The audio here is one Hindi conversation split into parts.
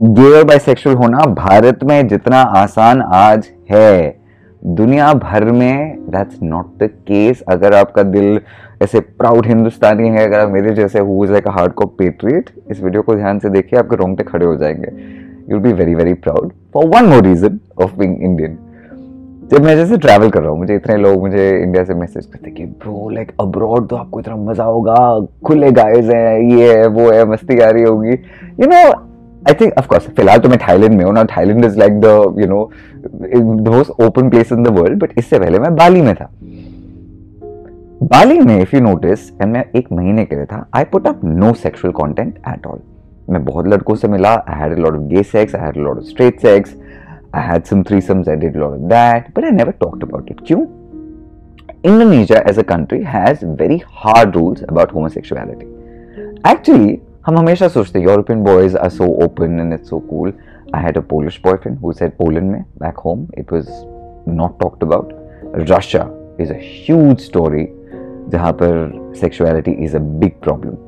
गे और बाइसेक्सुअल होना भारत में जितना आसान आज है, दुनिया भर में दैट्स नॉट द केस। अगर आपका दिल ऐसे प्राउड हिंदुस्तानी है, अगर आप मेरे जैसे who is like a hardcore patriot, इस वीडियो को ध्यान से देखिए, आपके रोंगटे खड़े हो जाएंगे। You will be very very proud for one more reason of being Indian. जब मैं जैसे ट्रैवल कर रहा हूँ, मुझे इतने लोग मुझे इंडिया से मैसेज करते कि ब्रो लाइक अब्रॉड तो आपको इतना मजा होगा, खुले गाइज हैं, ये है वो है, मस्ती आ रही होगी, you know. I think of course फिलहाल तो मैं थाईलैंड में हूँ ना। Thailand is like the you know the most open place in the world. But इससे पहले मैं बाली में था। बाली में इफ यू नोटिस, एंड मैं 1 महीने के लिए था, I put up no sexual content at all. मैं बहुत लड़कों से मिला, I had a lot of gay sex, I had a lot of straight sex, I had some threesomes, I did a lot of that, but I never talked about it. क्यों? Indonesia as a country has very hard rules about homosexuality. Actually, हम हमेशा सोचते European boys are so open and it's so cool. I had a Polish boyfriend who said Poland में back home it was not talked about. Russia is a huge story जहाँ पर sexuality is a big problem.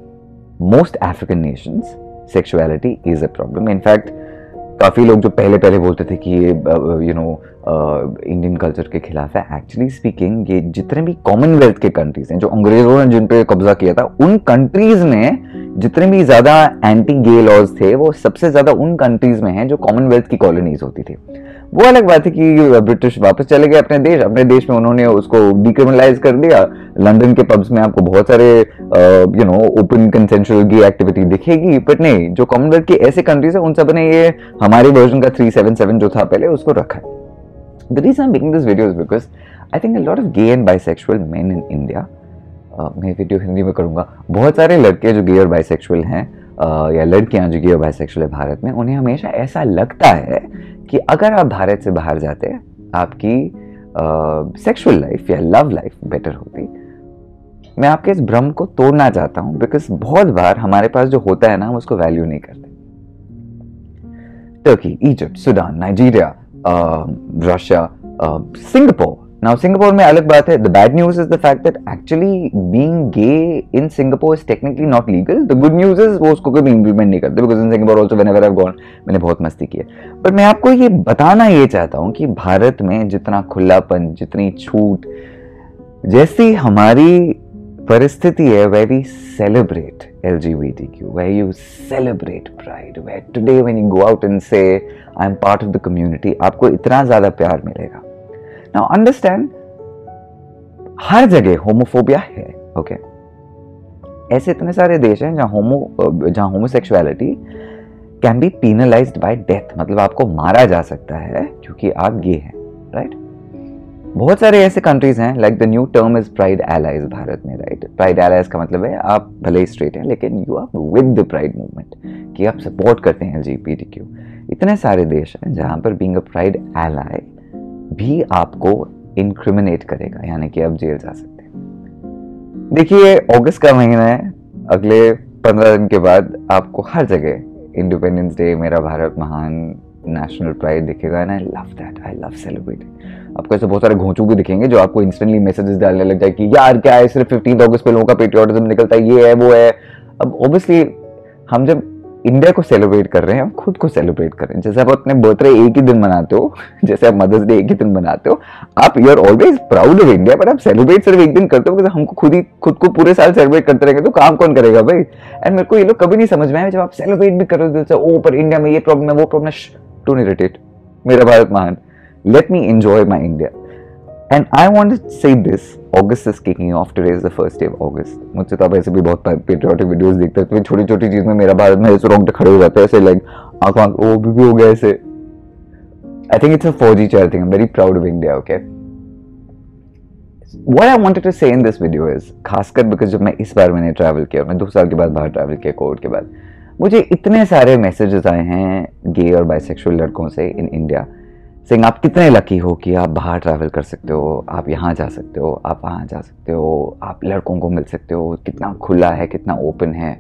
Most African nations sexuality is a problem. In fact, काफ़ी लोग जो पहले पहले बोलते थे कि ये यू नो इंडियन कल्चर के खिलाफ है, एक्चुअली स्पीकिंग ये जितने भी कॉमनवेल्थ के कंट्रीज हैं जो अंग्रेजों ने जिन पे कब्जा किया था, उन कंट्रीज में जितने भी ज़्यादा एंटी गे लॉज थे वो सबसे ज़्यादा उन कंट्रीज में हैं जो कॉमनवेल्थ की कॉलोनीज होती थी। वो अलग बात है कि ब्रिटिश वापस चले गए अपने देश में उन्होंने उसको डिक्रिमिनलाइज कर दिया। लंदन के पब्स में आपको बहुत सारे you know open consensual gay activity दिखेगी, बट नहीं, जो कॉमनवेल्थ की ऐसे कंट्रीज है उन सब ने ये हमारे वर्जन का 377 जो था पहले उसको रखा है। The reason I'm making this video is because I think a lot of gay and bisexual men in India, मैं वीडियो हिंदी में करूंगा, बहुत सारे लड़के जो गे और बाइसेक्सुअल हैं या लड़कियां जो गे और बाइसेक्सुअल है भारत में, उन्हें हमेशा ऐसा लगता है कि अगर आप भारत से बाहर जाते आपकी सेक्सुअल लाइफ या लव लाइफ बेटर होती। मैं आपके इस भ्रम को तोड़ना चाहता हूं, बिकॉज बहुत बार हमारे पास जो होता है ना, हम उसको वैल्यू नहीं करते। Turkey, Egypt, Sudan, Nigeria, Russia, Singapore. Now Singapore में अलग बात है। The bad news is the fact that actually being gay in Singapore is technically not legal. The good news is वो उसको कभी इंप्लीमेंट नहीं करते, because in Singapore also whenever I have gone, मैंने बहुत मस्ती की है। बट मैं आपको ये बताना ये चाहता हूं कि भारत में जितना खुलापन, जितनी छूट, जैसी हमारी परिस्थिति है, where we celebrate LGBTQ, where you celebrate pride, where today when you go out and say I'm part of the community, आपको इतना ज्यादा प्यार मिलेगा। Now understand, हर जगह होमोफोबिया है, ओके? ऐसे इतने सारे देश हैं जहाँ homosexuality can be penalised bye death, मतलब आपको मारा जा सकता है क्योंकि आप गे हैं, राइट? बहुत सारे ऐसे कंट्रीज हैं, like the new term is pride allies Bharat में, राइट? प्राइड एलाइज का मतलब है आप भले ही स्ट्रेट हैं लेकिन you are with the pride movement, कि आप सपोर्ट करते हैं LGBTQ। इतने सारे देश हैं जहां पर बीइंग अ प्राइड एलाई भी आपको इंक्रिमिनेट करेगा, यानी कि आप जेल जा सकते हैं। देखिए, अगस्त का महीना है, अगले 15 दिन के बाद आपको हर जगह इंडिपेंडेंस डे, मेरा भारत महान, नेशनल प्राइड दिखेगा, and I love that, I love celebrating. आपको ऐसे बहुत सारे घोंचू भी दिखेंगे जो आपको इंस्टेंटली मैसेजेस डालने लग जाए कि यार क्या है, सिर्फ 15 अगस्त पे लोगों का पेट्रियोटिज्म निकलता है, ये है वो है। अब ऑब्वियसली हम जब इंडिया को सेलिब्रेट कर रहे हैं, हम खुद को सेलिब्रेट कर रहे हैं। जैसे आप अपने बर्थडे एक ही दिन मनाते हो, जैसे आप मदर्स डे एक ही दिन मनाते हो, आप you are always proud of India, but आप सेलिब्रेट सिर्फ एक दिन करते हो, because हमको खुद को पूरे साल सेलिब्रेट करते रहेंगे तो काम कौन करेगा भाई? एंड मेरे को ये लोग कभी नहीं समझ में आया, जब आप सेलिब्रेट भी कर रहे हो ओ पर इंडिया में ये प्रॉब्लम है वो प्रॉब्लम है, डोंट इरिटेट, मेरा भारत महान, let me enjoy my India. And I want to say this, August is kicking off, today is the first day of August. मुझसे तो आप ऐसे भी बहुत पेट्रियोटिक वीडियोस देखते हैं, तो छोटी छोटी चीज में मेरा भारत में ऐसे रोंगटे खड़े हो जाते हैं, ऐसे लाइक आंख वो भी हो गया ऐसे। I think it's a 4G chair thing. I'm very proud of India, okay? What I wanted to say in this video is, खासकर because जब मैं इस बार मैंने ट्रैवल किया, मैं 2 साल के बाद बाहर ट्रैवल किया कोविड के बाद, मुझे इतने सारे मैसेजेस आए हैं गे और बाइसेक्सुअल लड़कों से इन इंडिया, सेइंग आप कितने लकी हो कि आप बाहर ट्रैवल कर सकते हो, आप यहाँ जा सकते हो, आप वहाँ जा सकते हो, आप लड़कों को मिल सकते हो, कितना खुला है, कितना ओपन है।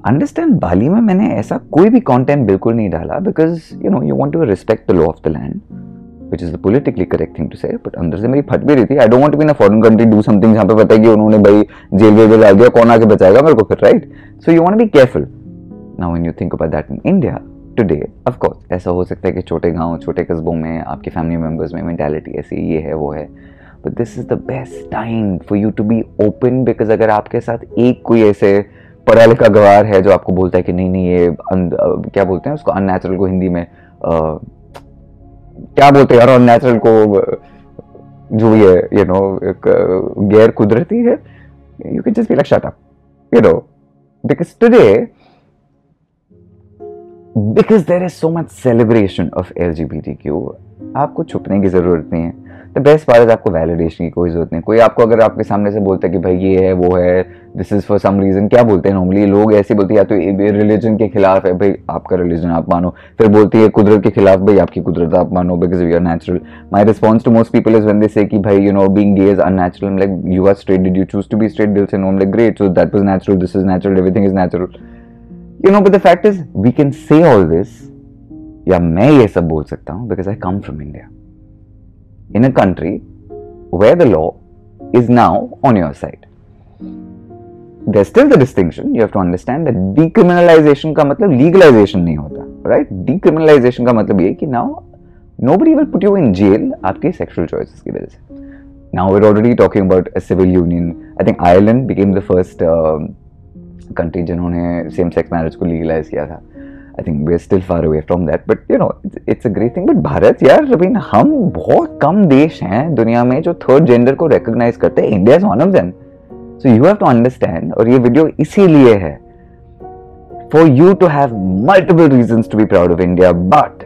अंडरस्टैंड, बाली में मैंने ऐसा कोई भी कंटेंट बिल्कुल नहीं डाला, because you know you want to respect the law of the land, which is the politically correct thing to say, but अंदर से मेरी फट भी रही थी। I don't want to be in a foreign country do something जहाँ पे पता है कि उन्होंने भाई जेल वेल डाल दिया, कौन आके बचाएगा मेरे को फिर, right? So you want to be careful. Now when you think about that in India today, of course, ऐसा हो सकता है कि छोटे गांव, छोटे कस्बों में आपके फैमिली मेम्बर्स में मेंटालिटी ऐसी ये है वो है, but this is the best time for you to be open, because अगर आपके साथ एक कोई ऐसे पढ़ा लिखा गवार है जो आपको बोलता है कि नहीं नहीं ये क्या बोलते हैं उसको, अननेचुरल को हिंदी में क्या बोलते हैं यार, अननेचुरल को जो भी है यू नो गैर कुदरती है, you can just be like shut up, you know, because today because there is so much celebration of LGBTQ, आपको छुपने की जरूरत नहीं है. The best part is आपको वैलिडेशन की कोई जरूरत नहीं. कोई आपको अगर आपके सामने से बोलता है कि भाई ये है वो है, this is for some reason, क्या बोलते हैं नॉर्मली लोग ऐसे बोलते हैं, या तो रिलीजन के खिलाफ है, भाई आपका रिलीजन आप मानो, फिर बोलती है कुदरत के खिलाफ, भाई आपकी कुदरत आप मानो, because we are natural. My response to most people is when they say कि भाई you know being gay is unnatural, like you are straight, did you choose to be straight, दिल से no, like great, so that was natural, this is natural, everything is natural, you know. But the fact is we can say all this, या मैं ये सब बोल सकता हूं because I come from India, in a country where the law is now on your side. There's still the distinction, you have to understand that decriminalization का मतलब legalization नहीं होता, right? Decriminalization का मतलब ये कि now nobody will put you in jail आपकी sexual choices की वजह से. Now we're already talking about a civil union. I think Ireland became the first country जिन्होंने सेम सेक्स मैरिज को लीगलाइज किया था. I think we are still far away from that, but you know it's a great thing. But Bharat यार, I mean, हम बहुत कम देश हैं दुनिया में जो थर्ड जेंडर को रिकॉग्नाइज करते हैं. India is one of them. So you have to understand, और ये वीडियो इसीलिए है for you to have multiple reasons to be proud of India, but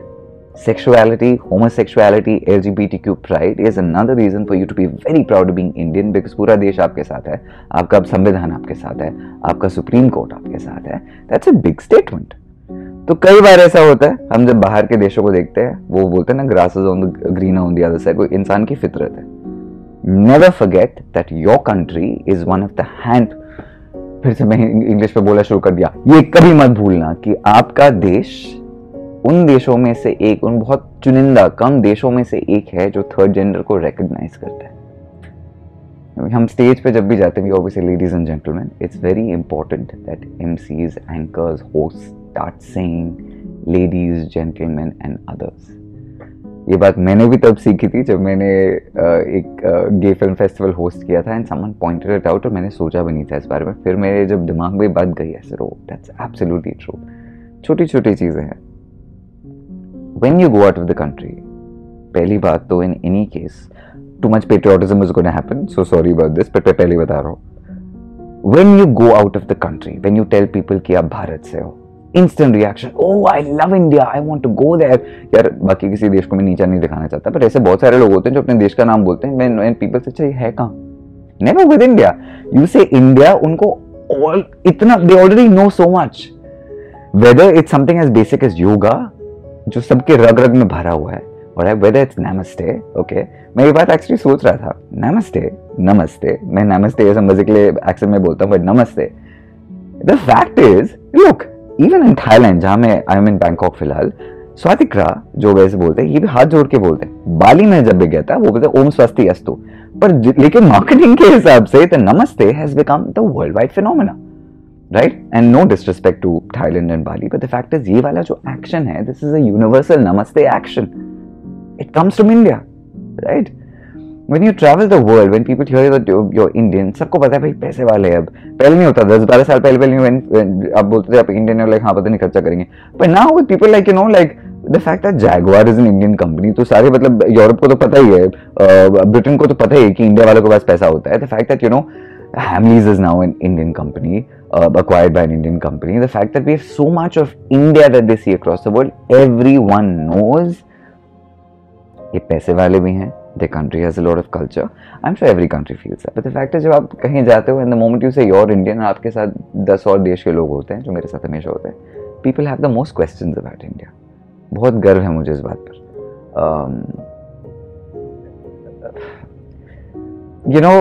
sexuality, homosexuality, LGBTQ pride is another reason for you to be very proud of being Indian, because पूरा देश आपके साथ है, आपका संविधान आपके साथ है, आपका सुप्रीम कोर्ट आपके साथ है. That's a big statement. तो कई बार ऐसा होता है, हम जब बाहर के देशों को देखते हैं, वो बोलते हैं ना grass is on the greener on the other side, वो इंसान की फितरत है. Never forget that your country is one of the hand, फिर से मैं इंग्लिश पे बोला शुरू कर दिया, ये कभी मत भूलना कि आपका देश उन देशों में से एक, उन बहुत चुनिंदा कम देशों में से एक है जो थर्ड जेंडर को रिकॉग्नाइज करता है. हम स्टेज पे जब भी जाते हैं, obviously ladies and gentleman, it's very important that MCs, anchors, host start saying ladies, gentleman and others. ये बात मैंने भी तब सीखी थी जब मैंने एक गे फिल्म फेस्टिवल होस्ट किया था, and someone pointed it out, और मैंने सोचा भी नहीं था इस बारे में. फिर मेरे जब दिमाग में बात गई ऐसे, रो दैट्स एब्सोल्युटली ट्रू. छोटी छोटी चीजें हैं. When you go out of the country, पहली बात तो in any case, too much patriotism is going to happen, so sorry about this, but मैं पहले बता रहा हूँ. When you go out of the country, when you tell people कि आप भारत से हो, instant reaction, oh I love India, I want to go there. यार बाकी किसी देश को मैं नीचा नहीं दिखाना चाहता, पर ऐसे बहुत सारे लोग होते हैं जो अपने देश का नाम बोलते हैं, when people से चाहिए है कहाँ? Never with India. You say India, उनको all इतना, they already know so much. Whether it's something as basic as yoga, जो सबके रग रग में भरा हुआ है, और whether it's namaste, okay, मैं ये बात एक्चुअली सोच रहा था, नमस्ते, मैं नमस्ते ऐसा मजे के लिए एक्सेंट में बोलता हूँ, बट नमस्ते. The fact is, look, even in Thailand, जहाँ मैं आई एम इन बैंकॉक फिलहाल, स्वातिक्रा जो वैसे बोलते हैं, ये भी हाथ जोड़ के बोलते हैं. बाली में जब भी गया था, वो बोलते ओम स्वस्ति अस्तु, पर लेकिन मार्केटिंग के हिसाब से द नमस्ते has become the world wide phenomena. Right? And no disrespect to Thailand and Bali, but the fact is ये वाला जो action है, this is a universal namaste action. It comes from India, right? When you travel the world, when people hear that you're Indian, सबको पता है भाई पैसे वाले. अब पहले नहीं होता, 10-12 साल पहले नहीं, आप बोलते थे आप इंडियन हो, लाइक हाँ पता नहीं खर्चा करेंगे. But now with people like like the fact that Jaguar is an Indian company, तो सारे मतलब यूरोप को तो पता ही है, ब्रिटेन को तो पता ही है कि इंडिया वालों के पास पैसा होता है. The fact that Hamleys is now an Indian company, acquired by an Indian company. The fact that we have so much of India that they see across the world, everyone knows ये पैसे वाले भी हैं. Their country has a lot of culture. I'm sure every country feels that. But the fact is जब आप कहीं जाते हो, and the moment you say you're Indian, आपके साथ 10 और देश के लोग होते हैं, जो मेरे साथ हमेशा होते हैं, people have the most questions about India. बहुत गर्व है मुझे इस बात पर. You know,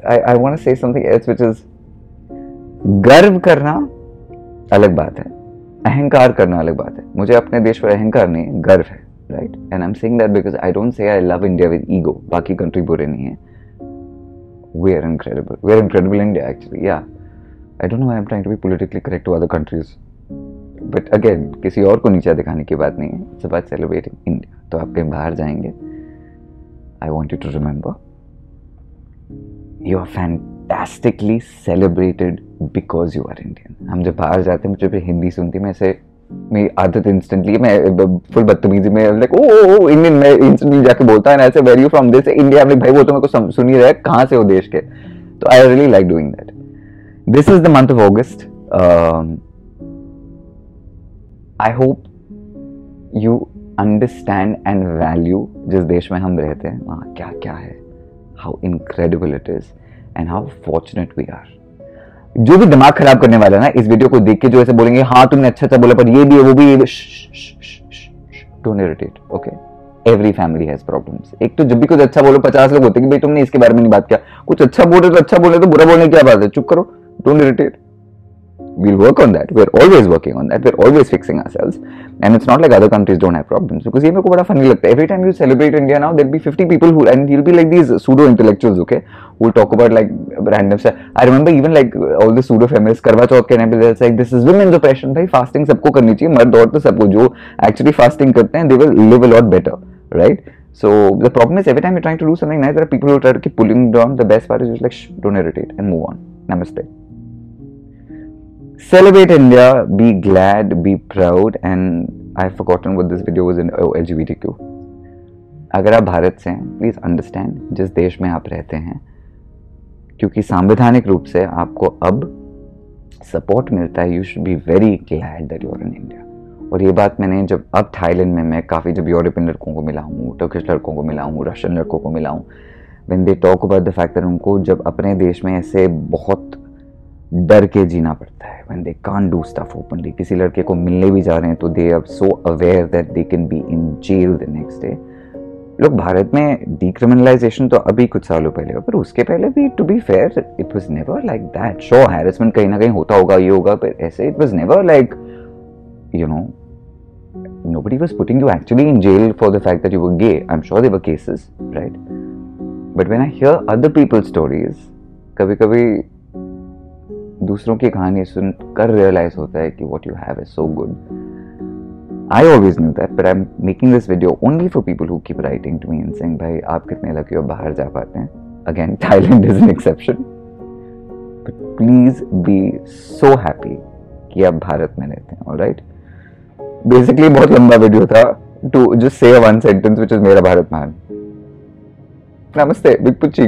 I want to say something else, which is गर्व करना अलग बात है, अहंकार करना अलग बात है. मुझे अपने देश पर अहंकार नहीं, गर्व है, right? And I'm saying that because I don't say I love India with ego. बाकी कंट्री बुरे नहीं है. We are incredible India actually, yeah. I don't know I am trying to be politically correct to other countries, but again किसी और को नीचा दिखाने की बात नहीं है, इट्स अबाउट सेलिब्रेटिंग इंडिया। तो आप कहीं बाहर जाएंगे, I want you to remember you are fantastically celebrated because you are Indian. हम जब बाहर जाते हैं, मुझे भी हिंदी सुनती मैं ऐसे, मेरी आदत इंस्टेंटली मैं फुल बदतमीजी में लाइक ओ इंडियन, मैं इंस्टेंटली जाके बोलता है ना ऐसे, where you from this India, भाई वो तो मेरे को सुन ही रहा है कहाँ से हो देश के। तो I really like doing that. This is the month of August. I hope you understand and value जिस देश में हम रहते हैं वहाँ क्या क्या है, how incredible it is and how fortunate we are. जो भी दिमाग खराब करने वाला है ना इस वीडियो को देख के, जो ऐसे बोलेंगे हाँ तुमने अच्छा अच्छा बोला पर ये भी है वो भी है, don't irritate, okay. Every family has problems. एक तो जब भी कुछ अच्छा बोलो 50 लोग होते हैं कि भाई तुमने इसके बारे में नहीं बात किया, कुछ अच्छा बोल रहे तो अच्छा बोल रहे, तो बुरा बोलने की क्या बात है, चुप करो, don't irritate. We'll work on that. We're always working on that. We're always fixing ourselves. And it's not like other countries don't have problems. Because ये मेरे को बड़ा funny लगता है. Every time you celebrate India now, there'll be 50 people who, and you'll be like these pseudo intellectuals, okay, who'll talk about like random stuff. I remember even like all the pseudo feminists, करवा चौथ के नाम पे they'll say this is women's oppression. भाई fasting सबको करनी चाहिए, मर्द औरत सबको, जो actually fasting करते हैं, they will live a lot better, right? So the problem is every time you're trying to do something nice, there are people who try to keep pulling down. The best part is just like, shh, don't irritate and move on. Namaste. Celebrate India, be glad, be proud, and I've forgotten what this video was in. Oh, LGBTQ. अगर आप भारत से हैं, प्लीज अंडरस्टैंड जिस देश में आप रहते हैं, क्योंकि संवैधानिक रूप से आपको अब सपोर्ट मिलता है, you should be very glad that you are in India. और ये बात मैंने जब अब थाईलैंड में मैं काफ़ी जब यूरोपियन लड़कों को मिला हूँ, टर्किश लड़कों को मिला हूँ, रशियन लड़कों को मिला हूँ, when they talk about the fact that उनको जब अपने देश में ऐसे बहुत डर के जीना पड़ता है, when they can't do stuff openly, किसी लड़के को मिलने भी जा रहे हैं तो they are so aware that they can be in jail the next day। लोग भारत में decriminalization तो अभी कुछ सालों पहले हुआ, पर उसके पहले भी to be fair it was never like that। Sure harassment कहीं ना कहीं होता होगा, ये होगा, पर ऐसे it was never like, you know, nobody was putting you actually in jail for the fact that you were gay। I'm sure there were cases, right? But when I hear other people's stories, कभी कभी दूसरों की कहानी सुनकर रियलाइज होता है कि what you have is so good। I always knew that, but I'm making this video only for people who keep writing to me and saying, भाई आप कितने लकी हो बाहर जा पाते हैं। Again, Thailand is an exception, but please be so happy कि आप भारत में रहते हैं, alright? Basically बहुत लंबा वीडियो था to just say one sentence which is मेरा भारत महान। नमस्ते, बिग पुच्ची।